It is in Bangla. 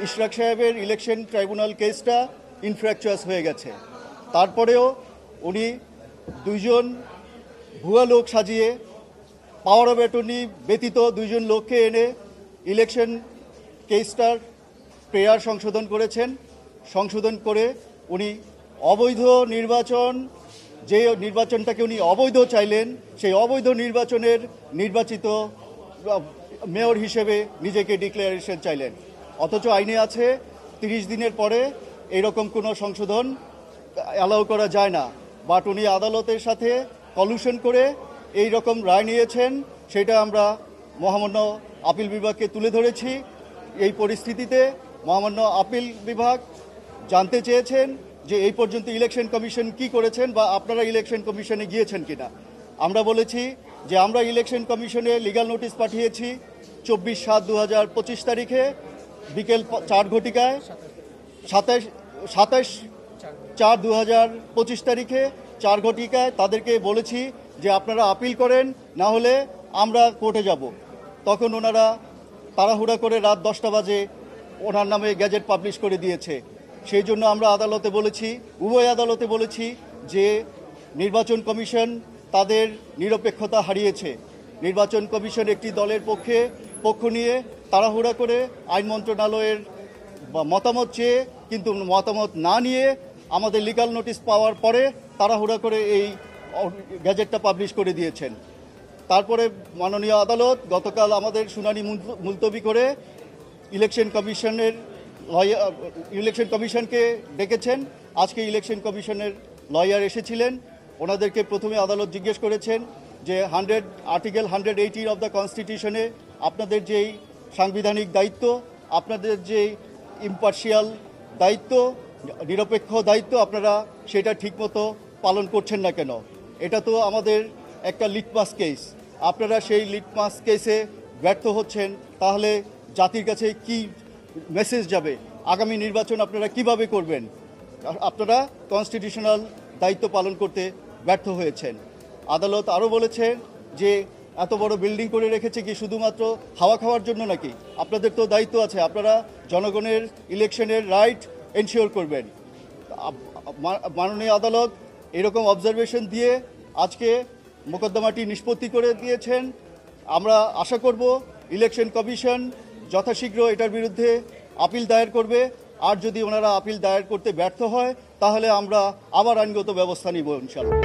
ইশরাক সাহেবের ইলেকশন ট্রাইব্যুনাল কেসটা ইনফ্র্যাকচুয়াস হয়ে গেছে। তারপরেও উনি দুইজন ভুয়া লোক সাজিয়ে পাওয়ার অফ অ্যাটর্নি ব্যতীত দুইজন লোককে এনে ইলেকশন কেসটার প্রেয়ার সংশোধন করে উনি অবৈধ নির্বাচন, যে নির্বাচনটাকে উনি অবৈধ চাইলেন, সেই অবৈধ নির্বাচনের নির্বাচিত মেয়র হিসেবে নিজেকে ডিক্লারেশন চাইলেন। অথচ আইনে আছে 30 দিনের পরে এইরকম কোনো সংশোধন অ্যালাউ করা যায় না। বাট উনি আদালতের সাথে কলিউশন করে এই রকম রায় নিয়েছেন, সেটা আমরা মহামান্য আপিল বিভাগকে তুলে ধরেছি। এই পরিস্থিতিতে মহামান্য আপিল বিভাগ জানতে চেয়েছেন যে এই পর্যন্ত ইলেকশন কমিশন কি করেছেন বা আপনারা ইলেকশন কমিশনে গিয়েছেন কিনা। আমরা বলেছি যে আমরা ইলেকশন কমিশনে লিগ্যাল নোটিশ পাঠিয়েছি 24/7/2025 তারিখে বিকেল 4 ঘটিকায়, 27/4/2025 তারিখে 4 ঘটিকায় তাদেরকে বলেছি যে আপনারা আপিল করেন, না হলে আমরা কোর্টে যাব। তখন ওনারা তাড়াহুড়া করে রাত 10টা বাজে ওনার নামে গ্যাজেট পাবলিশ করে দিয়েছে। সেই জন্য আমরা আদালতে বলেছি, উভয় আদালতে বলেছি যে নির্বাচন কমিশন তাদের নিরপেক্ষতা হারিয়েছে। নির্বাচন কমিশন একটি দলের পক্ষ নিয়ে তাড়াহুড়া করে আইন মন্ত্রণালয়ের মতামত চেয়ে, কিন্তু মতামত না নিয়ে আমাদের লিগ্যাল নোটিশ পাওয়ার পরে তাড়াহুড়া করে এই গ্যাজেটটা পাবলিশ করে দিয়েছেন। তারপরে মাননীয় আদালত গতকাল আমাদের শুনানি মুলতবি করে ইলেকশন কমিশনকে ডেকেছেন। আজকে ইলেকশন কমিশনের লয়ার এসেছিলেন। ওনাদেরকে প্রথমে আদালত জিজ্ঞেস করেছেন যে আর্টিকেল 180 অফ দ্য কনস্টিটিউশনে আপনাদের যেই সাংবিধানিক দায়িত্ব, আপনাদের যে ইম্পার্শিয়াল দায়িত্ব, নিরপেক্ষ দায়িত্ব, আপনারা সেটা ঠিকমতো পালন করছেন না কেন? এটা তো আমাদের একটা লিটমাস কেস। আপনারা সেই লিটমাস কেসে ব্যর্থ হচ্ছেন, তাহলে জাতির কাছে কি মেসেজ যাবে? আগামী নির্বাচন আপনারা কিভাবে করবেন? আপনারা কনস্টিটিউশনাল দায়িত্ব পালন করতে ব্যর্থ হয়েছেন। আদালত আরও বলেছে যে এত বড় বিল্ডিং করে রেখেছে কি শুধুমাত্র হাওয়া খাওয়ার জন্য নাকি? আপনাদের তো দায়িত্ব আছে, আপনারা জনগণের ইলেকশনের রাইট এনশিওর করবেন। মাননীয় আদালত এরকম অবজারভেশন দিয়ে আজকে মোকদ্দমাটি নিষ্পত্তি করে দিয়েছেন। আমরা আশা করব ইলেকশন কমিশন যথাশীঘ্র এটার বিরুদ্ধে আপিল দায়ের করবে। আর যদি ওনারা আপিল দায়ের করতে ব্যর্থ হয়, তাহলে আমরা আবার আইনগত ব্যবস্থা নিব ইনশাআল্লাহ।